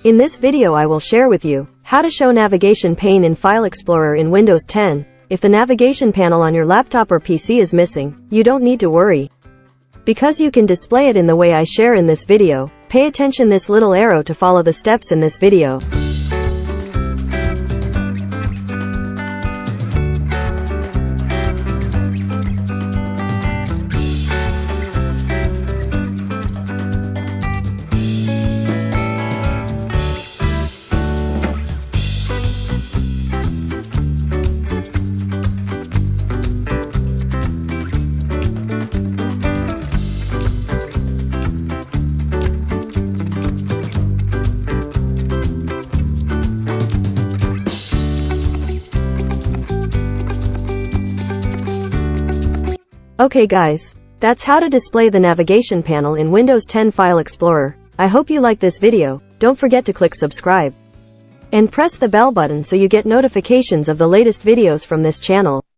In this video I will share with you how to show navigation pane in File Explorer in Windows 10. If the navigation panel on your laptop or PC is missing, you don't need to worry, because you can display it in the way I share in this video. Pay attention this little arrow to follow the steps in this video. Okay guys, that's how to display the navigation panel in Windows 10 File Explorer. I hope you like this video. Don't forget to click subscribe and press the bell button so you get notifications of the latest videos from this channel.